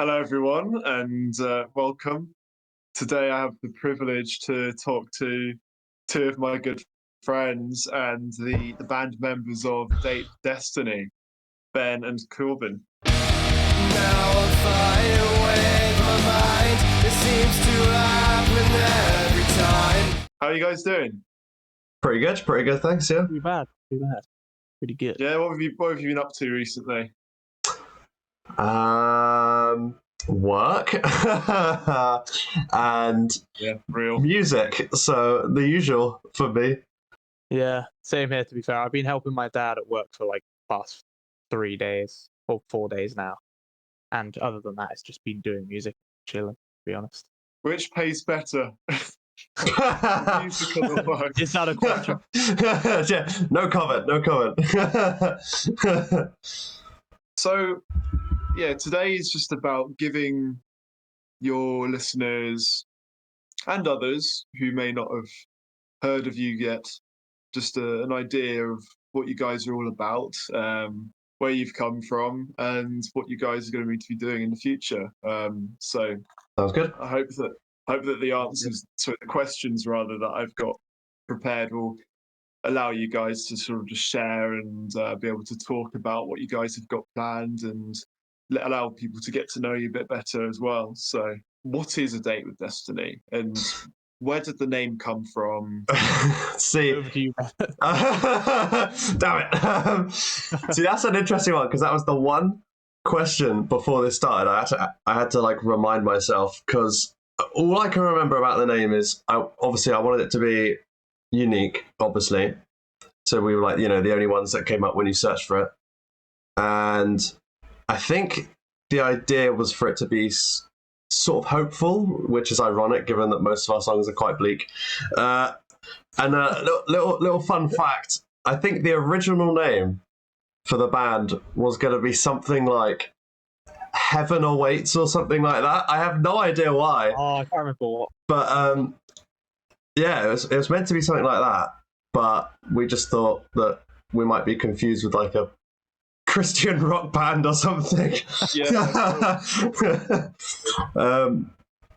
Hello, everyone, and welcome. Today, I have the privilege to talk to two of my good friends and the band members of Date Destiny, Ben and Korbin. Now I'm flying with my mind. It seems to happen every time. How are you guys doing? Pretty good, thanks, yeah. Pretty bad. Pretty good. Yeah, what have you been up to recently? Work and Yeah, real. music, so the usual for me. Yeah, same here, to be fair. I've been helping my dad at work for like past 3 days or 4 days now. And other than that, it's just been doing music, chilling, to be honest. Which pays better? Music or the work? Is that a question? Yeah, no comment. So, yeah, today is just about giving your listeners and others who may not have heard of you yet just an idea of what you guys are all about, where you've come from, and what you guys are going to be doing in the future. So Sounds good. I hope that the answers to the questions rather that I've got prepared will allow you guys to sort of just share and be able to talk about what you guys have got planned and allow people to get to know you a bit better as well. So, what is A Date with Destiny, and where did the name come from? See, Over to you. damn it. See, that's an interesting one because that was the one question before this started. I had to like remind myself because all I can remember about the name is I wanted it to be unique, obviously. So we were like, the only ones that came up when you searched for it. And I think the idea was for it to be sort of hopeful, which is ironic given that most of our songs are quite bleak. And a little fun fact, I think the original name for the band was going to be something like Heaven Awaits or something like that. I have no idea why. Oh, I can't remember what. But yeah, it was meant to be something like that. But we just thought that we might be confused with like a Christian rock band or something. Yeah.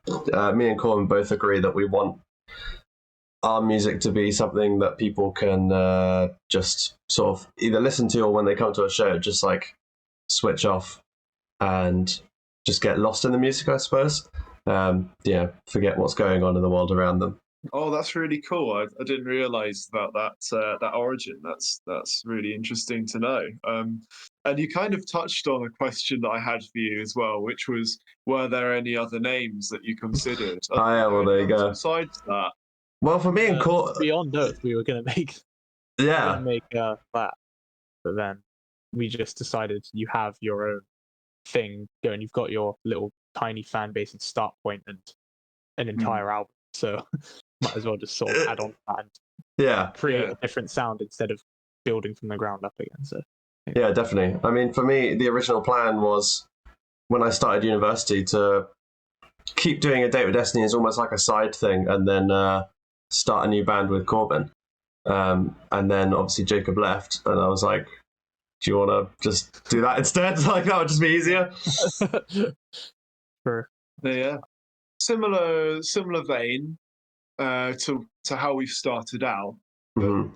Me and Korbin both agree that we want our music to be something that people can just sort of either listen to or when they come to a show, just like switch off and just get lost in the music, I suppose. Forget what's going on in the world around them. Oh, that's really cool. I didn't realize about that origin. That's really interesting to know. And you kind of touched on a question that I had for you as well, which was, were there any other names that you considered? Oh, yeah, well, there you go. Besides that, well, for me and Korbin, Beyond Earth, we were going to make. Yeah. That, but then we just decided you have your own thing going. You've got your little tiny fan base and start point and an entire album, so might as well just sort of add on to that and create a different sound instead of building from the ground up again. So yeah, definitely. I mean, for me, the original plan was when I started university to keep doing A Date with Destiny as almost like a side thing, and then start a new band with Korbin. And then obviously Jacob left, and I was like, do you want to just do that instead? Like, that would just be easier. Sure. Yeah, similar vein to how we've started out. Mm-hmm.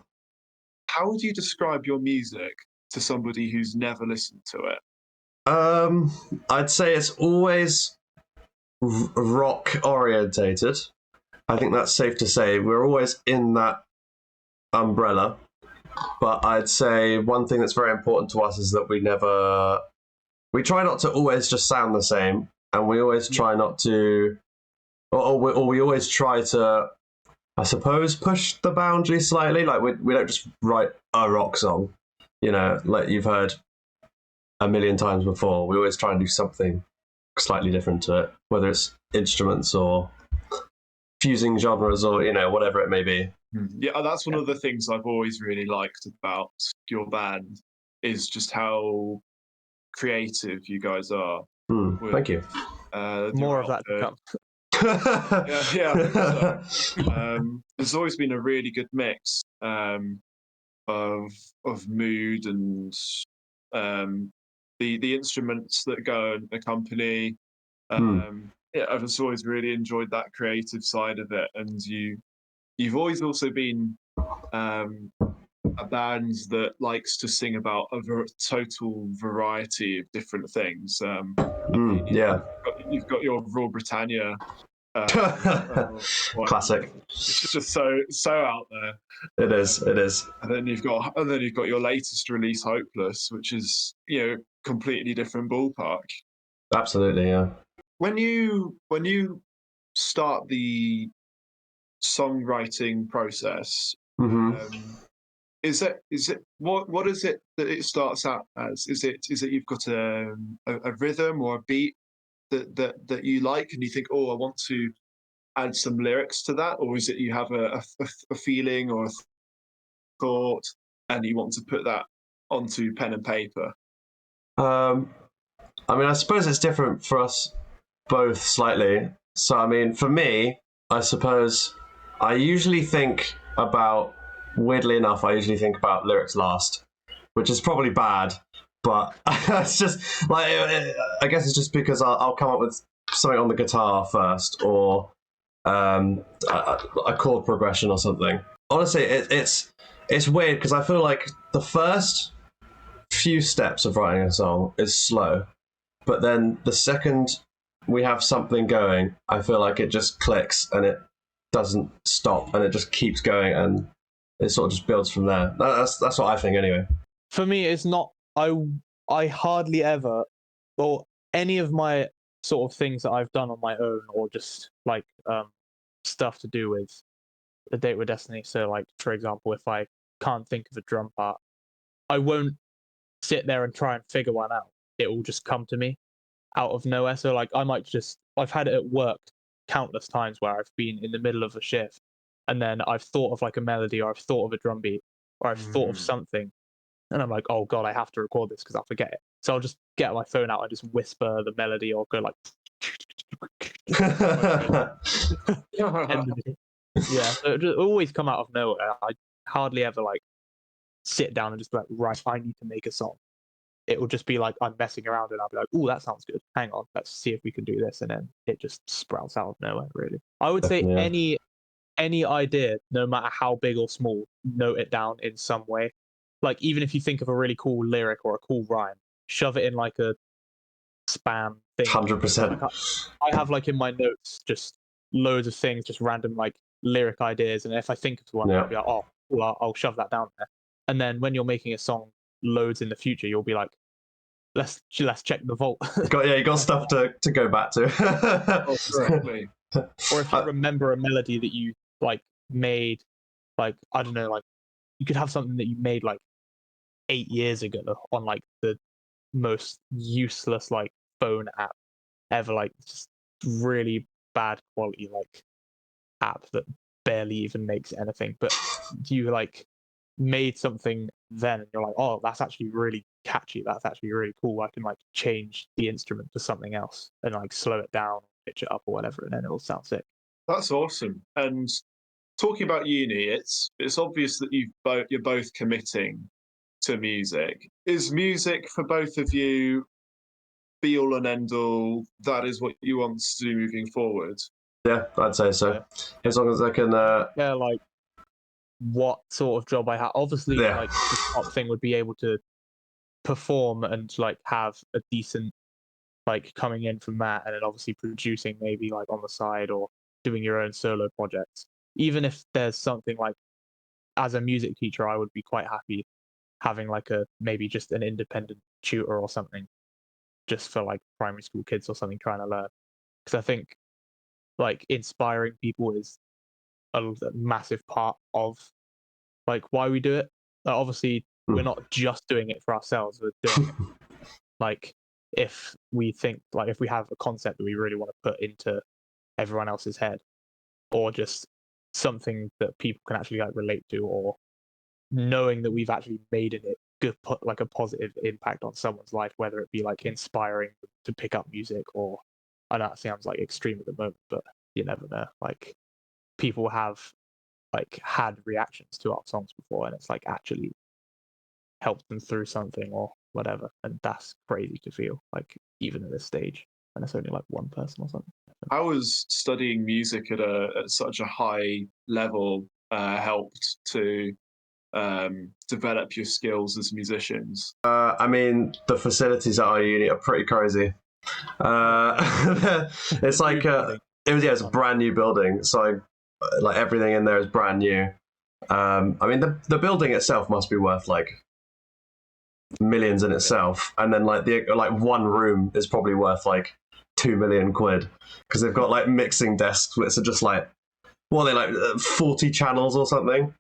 How would you describe your music to somebody who's never listened to it? I'd say it's always rock orientated. I think that's safe to say. We're always in that umbrella. But I'd say one thing that's very important to us is that we try not to always just sound the same, and we always try not to, or we always try to, I suppose, push the boundary slightly. Like we don't just write a rock song, like you've heard a million times before. We always try and do something slightly different to it, whether it's instruments or fusing genres or whatever it may be. Yeah, that's one of the things I've always really liked about your band is just how creative you guys are. Thank you. More of that to come. Yeah. So, there's always been a really good mix of mood and the instruments that go and accompany Yeah, I've just always really enjoyed that creative side of it, and you've always also been a band that likes to sing about a total variety of different things. Yeah. You've got your Raw Britannia. What, Classic. it's just so out there. It is. It is. And then you've got your latest release, Hopeless, which is completely different ballpark. Absolutely. Yeah. When you start the songwriting process, is it what is it that it starts out as? Is it you've got a rhythm or a beat that you like and you think, oh, I want to add some lyrics to that, or is it you have a feeling or a thought and you want to put that onto pen and paper? I mean, I suppose it's different for us both slightly. So, I mean, for me, I suppose I usually think about, weirdly enough, I usually think about lyrics last, which is probably bad, but it's just like, I guess it's just because I'll come up with something on the guitar first, or a chord progression or something. Honestly, it's weird because I feel like the first few steps of writing a song is slow, but then the second we have something going, I feel like it just clicks and it doesn't stop and it just keeps going and it sort of just builds from there. That's what I think anyway. For me, it's not. I hardly ever, or any of my sort of things that I've done on my own, or just like stuff to do with A Date with Destiny. So, like for example, if I can't think of a drum part, I won't sit there and try and figure one out. It will just come to me out of nowhere. So like I've had it at work countless times where I've been in the middle of a shift and then I've thought of like a melody, or I've thought of a drum beat, or I've thought of something, and I'm like, oh god, I have to record this because I'll forget it. So I'll just get my phone out and just whisper the melody, or go like yeah, so it just always come out of nowhere. I hardly ever like sit down and just be like, right, I need to make a song. It will just be like I'm messing around and I'll be like, oh, that sounds good. Hang on, let's see if we can do this, and then it just sprouts out of nowhere. Really, I would say Yeah. any idea, no matter how big or small, note it down in some way. Like even if you think of a really cool lyric or a cool rhyme, shove it in like a spam thing. 100%. Like I have like in my notes just loads of things, just random like lyric ideas, and if I think of one, I'll be like, oh, well, I'll shove that down there. And then when you're making a song loads in the future, you'll be like, let's check the vault. You got stuff to go back to. Exactly. Or if you remember a melody that you like made, like I don't know, like you could have something that you made like 8 years ago on like the most useless like phone app ever, like just really bad quality like app that barely even makes anything, but you like made something then and you're like, oh, that's actually really catchy, that's actually really cool, I can like change the instrument to something else and like slow it down, pitch it up or whatever, and then it'll sound sick. That's awesome. And talking about uni, it's obvious that you're both committing to music. Is music for both of you be all and end all? That is what you want to do moving forward? Yeah, I'd say so. As long as I can. Yeah, like what sort of job I have. Obviously, like the top thing would be able to perform and like have a decent like coming in from that, and then obviously producing maybe like on the side or doing your own solo projects. Even if there's something like as a music teacher, I would be quite happy having like a maybe just an independent tutor or something just for like primary school kids or something trying to learn. Because I think like inspiring people is a massive part of like why we do it. Like, obviously, we're not just doing it for ourselves. We're doing it like if we think like if we have a concept that we really want to put into everyone else's head, or just something that people can actually like relate to, or knowing that we've actually made it good like a positive impact on someone's life, whether it be like inspiring them to pick up music, or I know it sounds like extreme at the moment, but you never know. Like people have like had reactions to our songs before, and it's like actually helped them through something or whatever, and that's crazy to feel like even at this stage. and it's only like one person or something. How was studying music at such a high level helped to develop your skills as musicians? I mean, the facilities at our uni are pretty crazy. It's like it's a brand new building, so like everything in there is brand new. I mean, the building itself must be worth like millions in itself, and then like one room is probably worth like 2 million quid because they've got like mixing desks which are just like, what are they, like 40 channels or something.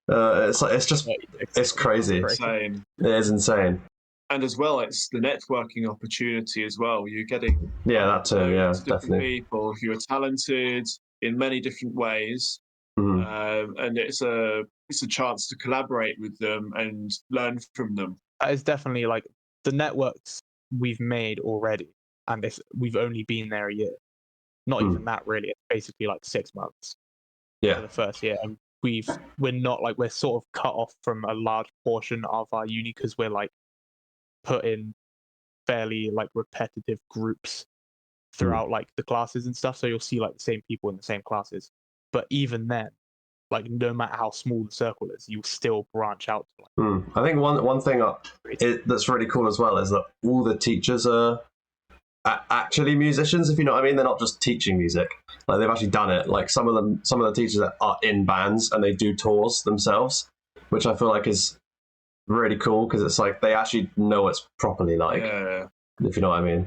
It's crazy. Insane. It is insane. And as well, it's the networking opportunity as well. You're getting that too. Yeah, loads of different definitely. people who are talented in many different ways, and it's a chance to collaborate with them and learn from them. That is definitely like the networks we've made already, and we've only been there a year. Not even that really. It's basically like 6 months for the first year, and we're sort of cut off from a large portion of our uni because we're like put in fairly like repetitive groups throughout like the classes and stuff. So you'll see like the same people in the same classes. But even then, like no matter how small the circle is, you still branch out to like. I think one thing that's really cool as well is that all the teachers are actually musicians, if you know what I mean. They're not just teaching music. Like they've actually done it. Like some of the teachers are in bands and they do tours themselves, which I feel like is really cool because it's like they actually know what it's properly like. Yeah. If you know what I mean.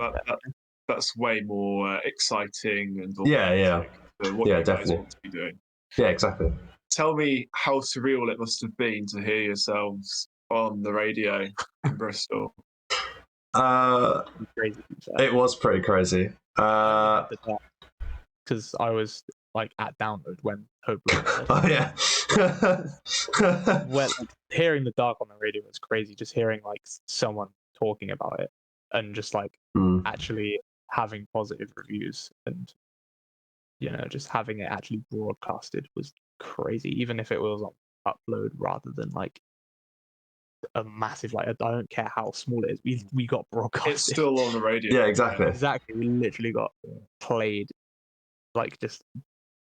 That's way more exciting and yeah, what you guys definitely want to be doing. Yeah, exactly. Tell me how surreal it must have been to hear yourselves on the radio in Bristol. Crazy. It was pretty crazy. Because I was like at download when Hope. Oh yeah. When like, hearing The Dark on the radio was crazy. Just hearing like someone talking about it and just like actually having positive reviews and just having it actually broadcasted was crazy. Even if it was on upload rather than like a massive, like I don't care how small it is, we got broadcasted. It's still on the radio. Yeah, exactly. Exactly. We literally got played, like just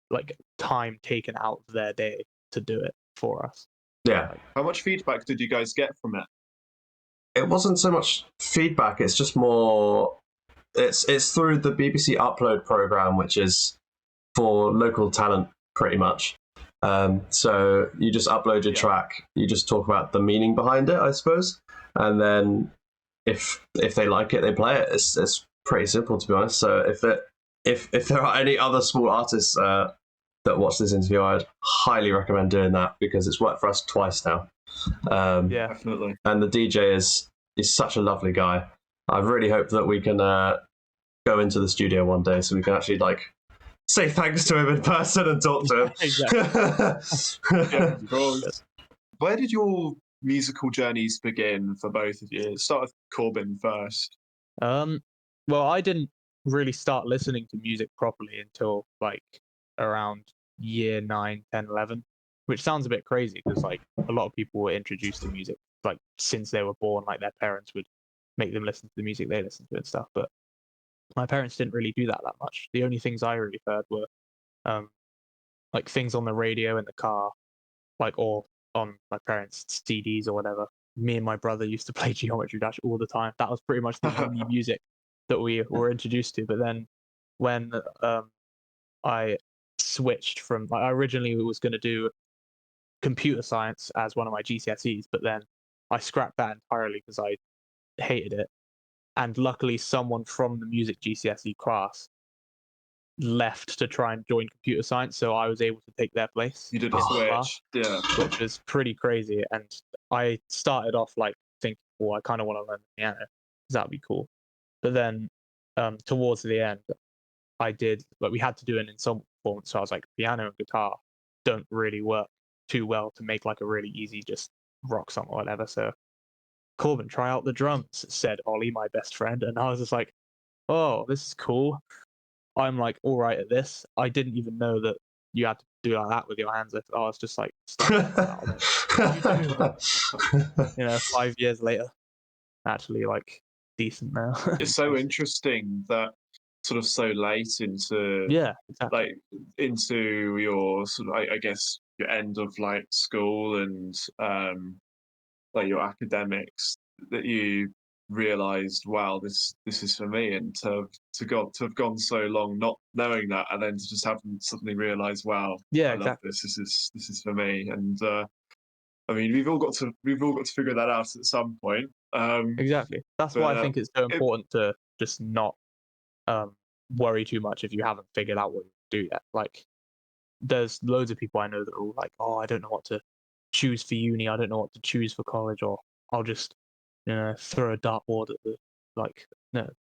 like time taken out of their day to do it for us. Yeah. Like, how much feedback did you guys get from it? It wasn't so much feedback. It's just more. It's through the BBC Upload program, which is for local talent, pretty much. So you just upload your track. You just talk about the meaning behind it, I suppose, and then if they like it, they play it. It's pretty simple, to be honest. So if there are any other small artists that watch this interview, I'd highly recommend doing that because it's worked for us twice now. Yeah, definitely. And the DJ is such a lovely guy. I really hope that we can go into the studio one day so we can actually like say thanks to him in person and talk to him. Yeah, of course. Where did your musical journeys begin for both of you? Start with Korbin first. Well, I didn't really start listening to music properly until like around year 9, 10, 11, which sounds a bit crazy because like a lot of people were introduced to music like since they were born, like their parents would make them listen to the music they listened to and stuff, but my parents didn't really do that much. The only things I really heard were like things on the radio in the car, like or on my parents' CDs or whatever. Me and my brother used to play Geometry Dash all the time. That was pretty much the only music that we were introduced to. But then when I switched from, like, I originally was going to do computer science as one of my GCSEs, but then I scrapped that entirely because I hated it. And luckily, someone from the music GCSE class left to try and join computer science, so I was able to take their place. You did a switch, yeah, which was pretty crazy. And I started off like thinking, well, I kind of want to learn the piano because that'd be cool. But then towards the end, I did, like, we had to do an ensemble performance, so I was like, piano and guitar don't really work too well to make like a really easy just rock song or whatever. So Korbin, try out the drums, said Ollie, my best friend. And I was just like, oh, this is cool. I'm like all right at this. I didn't even know that you had to do like that with your hands. I was just like, 5 years later, actually like decent now. It's so interesting that sort of so late into Yeah, exactly. like into your sort of I guess your end of like school and like your academics that you realized, wow, this is for me, and to have gone so long not knowing that, and then to just have suddenly realize, wow, Yeah, I love exactly. this is for me. And I mean, we've all got to figure that out at some point. Exactly. That's But why I think it's so it, important to just not um, worry too much if you haven't figured out what you do yet. Like, there's loads of people I know that are all like, "Oh, I don't know what to choose for uni. I don't know what to choose for college, or I'll just, throw a dartboard at the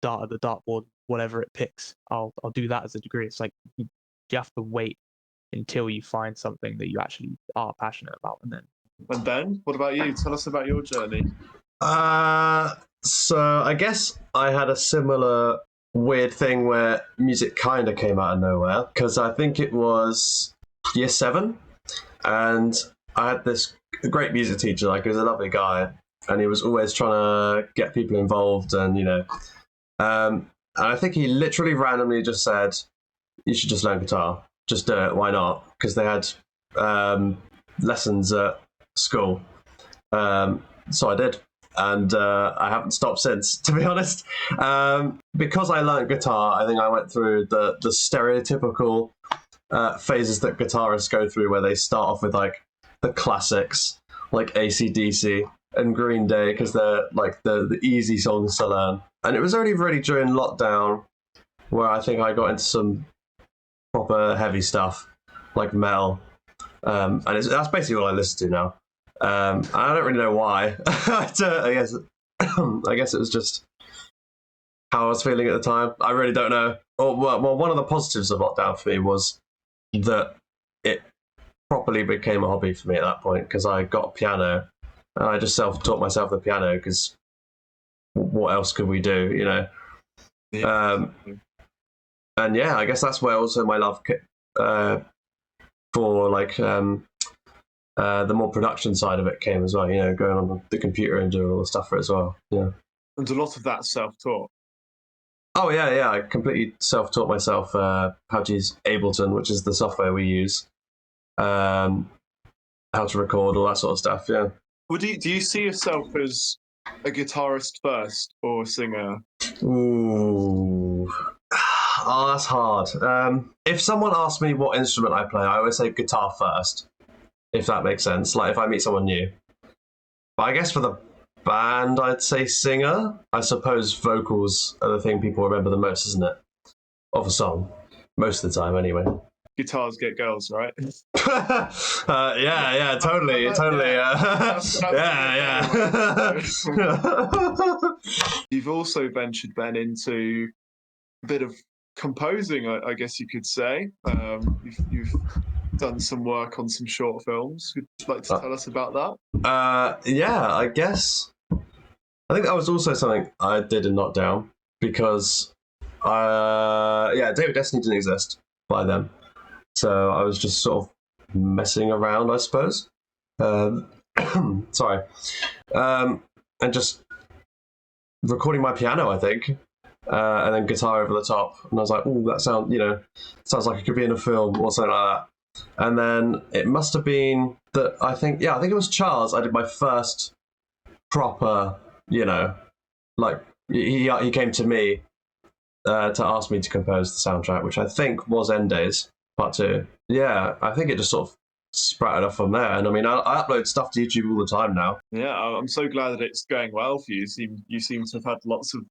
dart at the dartboard, whatever it picks. I'll do that as a degree." It's like you have to wait until you find something that you actually are passionate about, and then and Ben, what about you? Tell us about your journey. So I guess I had a similar weird thing where music kind of came out of nowhere because I think it was year 7, and I had this great music teacher. Like, he was a lovely guy, and he was always trying to get people involved, and and I think he literally randomly just said, "You should just learn guitar. Just do it. Why not?" Because they had lessons at school. So I did, and I haven't stopped since, to be honest. Because I learned guitar, I think I went through the stereotypical phases that guitarists go through, where they start off with like the classics, like AC/DC and Green Day, because they're like the easy songs to learn. And it was only really during lockdown where I think I got into some proper heavy stuff, like metal. And that's basically what I listen to now. I don't really know why. I guess I guess it was just how I was feeling at the time. I really don't know. Well, one of the positives of lockdown for me was that it properly became a hobby for me at that point, because I got a piano and I just self-taught myself the piano, because what else could we do? Yeah. And yeah, I guess that's where also my love for like the more production side of it came as well. Going on the computer and doing all the stuff for it as well. Yeah. And a lot of that self-taught. Oh yeah. I completely self-taught myself how to use Ableton, which is the software we use. How to record, all that sort of stuff. Yeah. Well, do you see yourself as a guitarist first or a singer? Ooh. Oh, that's hard. If someone asks me what instrument I play, I always say guitar first, if that makes sense. Like, if I meet someone new. But I guess for the band, I'd say singer. I suppose vocals are the thing people remember the most, isn't it? Of a song. Most of the time, anyway. Guitars get girls, right? Yeah, totally. You've also ventured, Ben, into a bit of composing, I guess you could say. You've done some work on some short films. Would you like to tell us about that? Yeah, I guess. I think that was also something I did in lockdown, because David Destiny didn't exist by then. So I was just sort of messing around, I suppose. Sorry. And just recording my piano, I think, and then guitar over the top. And I was like, "Oh, that sounds like it could be in a film or something like that." And then it must have been that I think it was Charles. I did my first proper, like he came to me to ask me to compose the soundtrack, which I think was End Days Part 2. Yeah, I think it just sort of sprouted off from there. And I mean, I upload stuff to YouTube all the time now. Yeah, I'm so glad that it's going well for you. You seem to have had lots of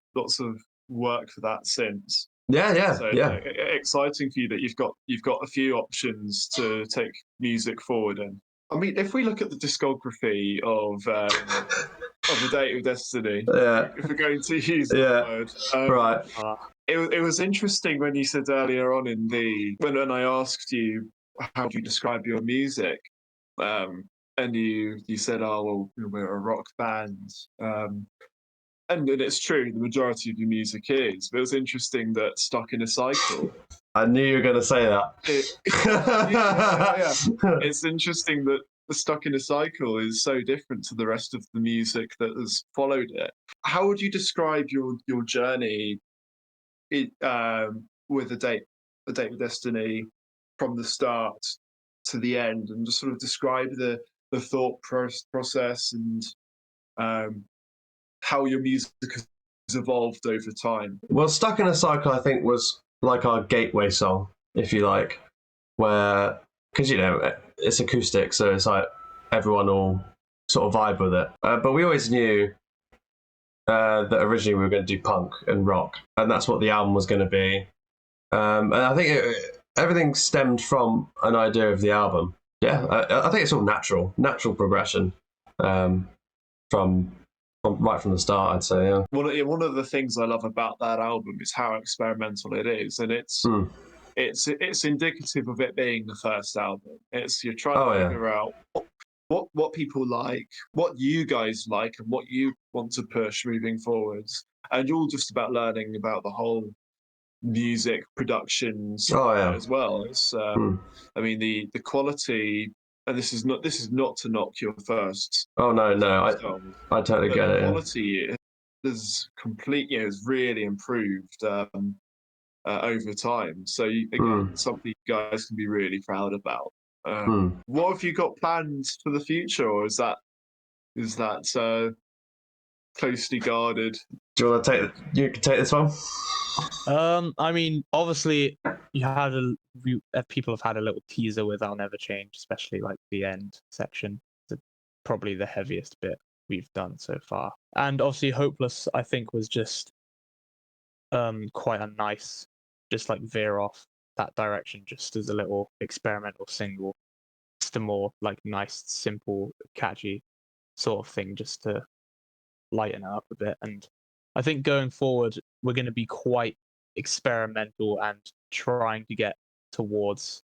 work for that since. Yeah. Exciting for you that you've got a few options to take music forward in. I mean, if we look at the discography of the Date of Destiny, if we're going to use that word, right. It was interesting when you said earlier on when I asked you how do you describe your music, and you said, "Oh well, we're a rock band." And it's true, the majority of your music is. But it was interesting that Stuck in a Cycle. I knew you were going to say that. Yeah. It's interesting that the Stuck in a Cycle is so different to the rest of the music that has followed it. How would you describe your journey with a date with Destiny, from the start to the end, and just sort of describe the thought process and how your music has evolved over time. Well, Stuck in a Cycle, I think, was like our gateway song, if you like, where, because, you know, it's acoustic, so it's like everyone will sort of vibe with it. But we always knew that originally we were going to do punk and rock, and that's what the album was going to be. And I think everything stemmed from an idea of the album. Yeah, I think it's all natural progression from right from the start, I'd say. Yeah. One of the things I love about that album is how experimental it is, and it's indicative of it being the first album. You're trying to figure out what people like, what you guys like, and what you want to push moving forwards. And you're all just about learning about the whole music productions as well. It's I mean the quality, and this is not to knock your first. Oh no, song, I totally get it. The quality is has really improved over time. So again, something you guys can be really proud about. What have you got planned for the future, or is that closely guarded? Do you want to you can take this one? I mean, obviously, people have had a little teaser with "I'll Never Change," especially like the end section. It's probably the heaviest bit we've done so far. And obviously, "Hopeless," I think, was just quite a nice, just like veer off that direction, just as a little experimental single. Just a more like nice, simple, catchy sort of thing, just to lighten it up a bit. And I think going forward, we're going to be quite experimental and trying to get towards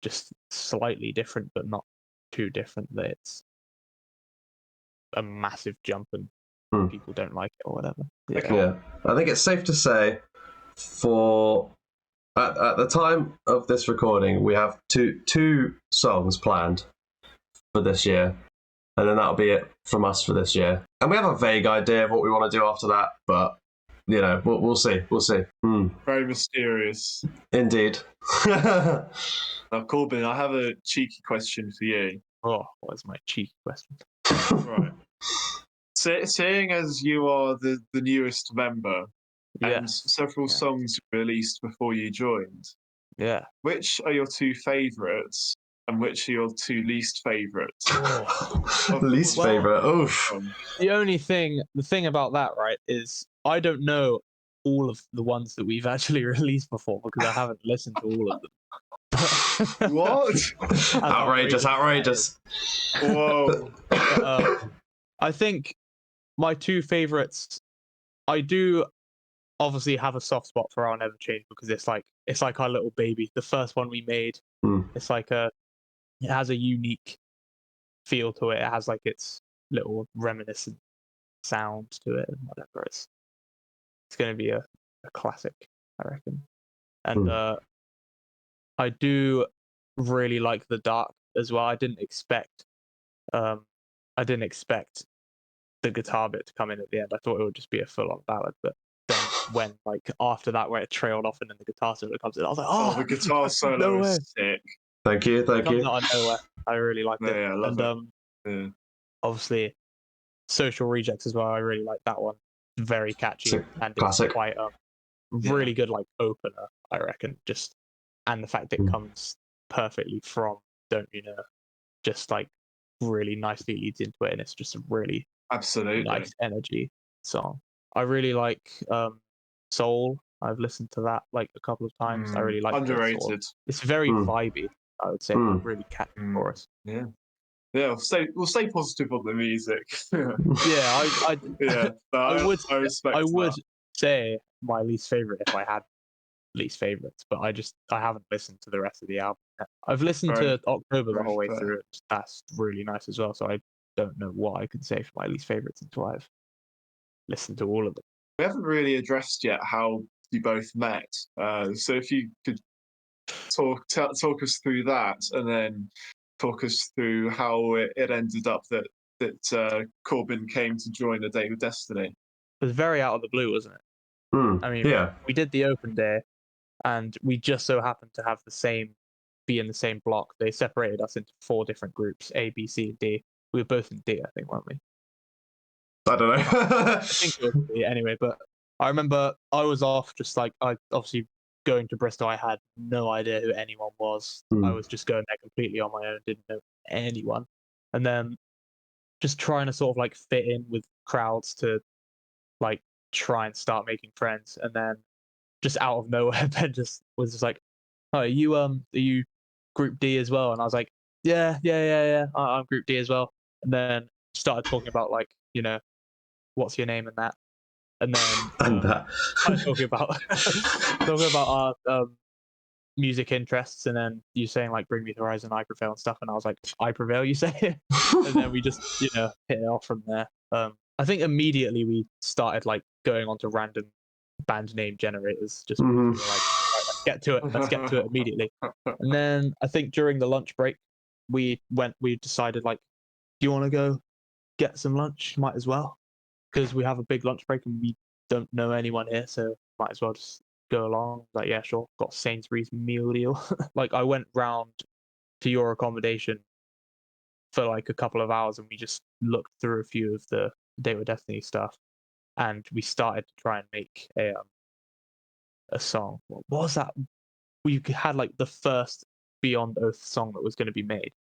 just slightly different, but not too different that it's a massive jump and people don't like it or whatever. Yeah, I think it's safe to say at the time of this recording, we have two songs planned for this year, and then that'll be it from us for this year. And we have a vague idea of what we want to do after that, but you know, we'll see. Very mysterious. Indeed. Now, Korbin, I have a cheeky question for you. Oh, what is my cheeky question? Right. Seeing as you are the newest member, and several songs released before you joined, which are your two favourites, and which are your two least favourites? Least favourite. Oof. The thing about that, right, is I don't know all of the ones that we've actually released before because I haven't listened to all of them. What? outrageous. Whoa. I think my two favourites, I do obviously have a soft spot for "I'll Never Change" because it's like our little baby. The first one we made. It's like it has a unique feel to it. It has like its little reminiscent sound to it and whatever. It's going to be a classic, I reckon. And I do really like "The Dark" as well. I didn't expect the guitar bit to come in at the end. I thought it would just be a full-on ballad, but then when like after that where it trailed off and then the guitar solo comes in, I was like, oh, the guitar solo is sick. Thank you. Comes out of nowhere. I really liked it. Yeah, I love it. Obviously, "Social Rejects" as well. I really like that one. Very catchy and classic. It's quite really good like opener, I reckon. And the fact it comes perfectly from "Don't You Know," just like really nicely leads into it, and it's just a really nice energy song. I really like "Soul." I've listened to that like a couple of times. I really like underrated. It's very vibby, I would say. Really catchy for us. Yeah. Yeah, we'll stay positive on the music. I would say my least favorite if I had least favorites, but I haven't listened to the rest of the album yet. I've listened to October the whole way through. That's really nice as well. So I don't know what I can say for my least favorites until I've listened to all of them. We haven't really addressed yet how you both met. So if you could talk us through that, and then talk us through how it ended up that Korbin came to join A Date with Destiny. It was very out of the blue, wasn't it? I mean, we did the open day, and we just so happened to have be in the same block. They separated us into 4 different groups: A, B, C, and D. We were both in D, I think, weren't we? I don't know. I think it was D anyway. But I remember I was off, just like I obviously going to Bristol. I had no idea who anyone was. I was just going there completely on my own. Didn't know anyone, and then just trying to sort of like fit in with crowds to like try and start making friends, and then just out of nowhere, Ben was just like, "Oh, are you Group D as well?" And I was like, "Yeah. I'm Group D as well." And then started talking about like, what's your name and that, and then And that. started talking about talking about our music interests, and then you saying like Bring Me the Horizon, I Prevail and stuff, and I was like, I Prevail, you say? And then we just hit it off from there. I think immediately we started like going onto random band name generators, just because we were like, right, let's get to it immediately. And then I think during the lunch break we decided like, do you want to go get some lunch? Might as well, because we have a big lunch break and we don't know anyone here, so might as well just go along. Like, yeah, sure. Got Sainsbury's meal deal. Like, I went round to your accommodation for like a couple of hours, and we just looked through a few of the Date with Destiny stuff, and we started to try and make a song. What was that? We had like the first Beyond Oath song that was going to be made.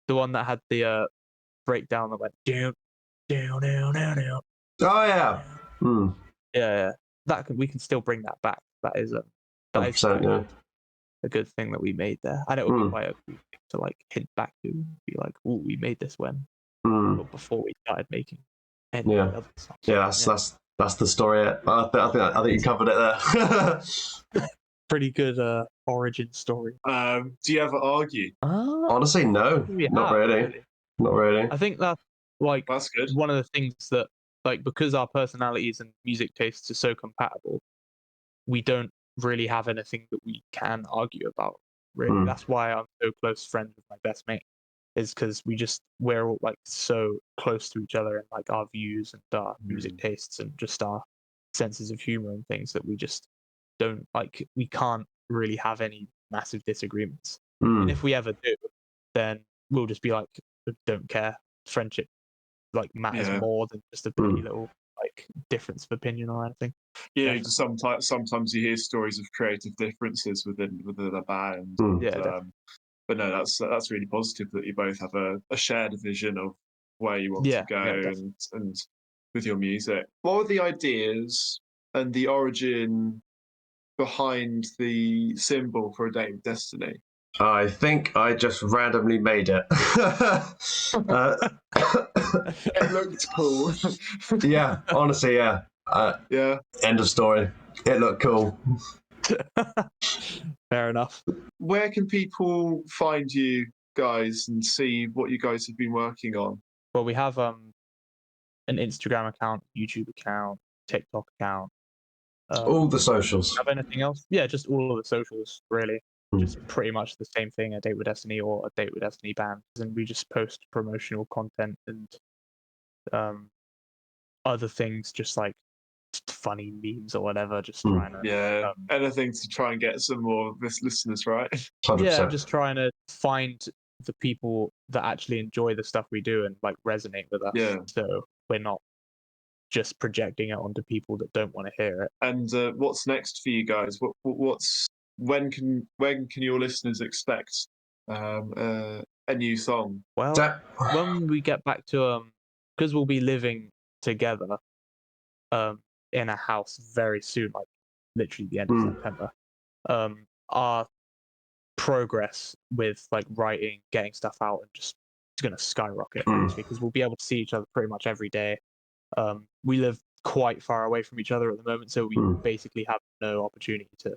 The one that had the breakdown that went down, down, down, down, down. Oh yeah. Yeah. We can still bring that back. That is quite 100%, a good thing that we made there, and it would be quite a cool thing to like hint back to, be like, "Oh, we made this when before we started making any other songs." Yeah, that's the story. I think you covered it there. Pretty good origin story. Do you ever argue? Honestly, no, not really. Not really. I think that's like That's good. one of the things that, like, because our personalities and music tastes are so compatible, we don't really have anything that we can argue about. Really, that's why I'm so close friends with my best mate, is because we're all like so close to each other, and like our views and our music tastes and just our senses of humor and things, that we just don't like. We can't really have any massive disagreements. And if we ever do, then we'll just be like, don't care. Friendship like matters more than just a pretty little like difference of opinion or anything. Yeah, just sometimes you hear stories of creative differences within a band. But no, that's really positive that you both have a shared vision of where you want to go and with your music. What were the ideas and the origin behind the symbol for A Date with Destiny? I think I just randomly made it. It looked cool. Yeah, honestly, yeah. End of story. It looked cool. Fair enough. Where can people find you guys and see what you guys have been working on? Well, we have an Instagram account, YouTube account, TikTok account. All the socials. Have anything else? Yeah, just all of the socials, really. Just pretty much the same thing, A Date with Destiny or A Date with Destiny band. And we just post promotional content and other things, just like funny memes or whatever, just trying to anything to try and get some more listeners, right? 100%. Yeah, just trying to find the people that actually enjoy the stuff we do and like resonate with us. So we're not just projecting it onto people that don't want to hear it. And what's next for you guys? When can your listeners expect a new song? Well, when we get back to because we'll be living together in a house very soon, like literally the end of September. Our progress with like writing, getting stuff out, and just it's gonna skyrocket because we'll be able to see each other pretty much every day. We live quite far away from each other at the moment, so we basically have no opportunity to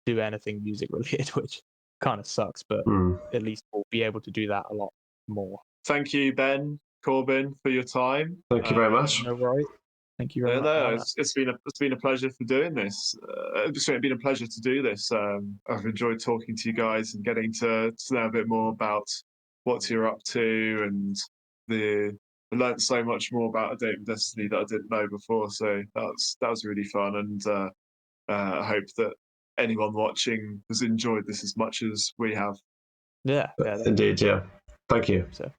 do anything music related, which kind of sucks, but at least we'll be able to do that a lot more. Thank you, Ben, Korbin, for your time. Thank you very much. No worries. Thank you very much. It's been a pleasure for doing this. It's been a pleasure to do this. I've enjoyed talking to you guys and getting to know a bit more about what you're up to and the I learned so much more about A Date with Destiny that I didn't know before. So that was really fun, and I hope that anyone watching has enjoyed this as much as we have. Yeah, Indeed, yeah. Thank you. so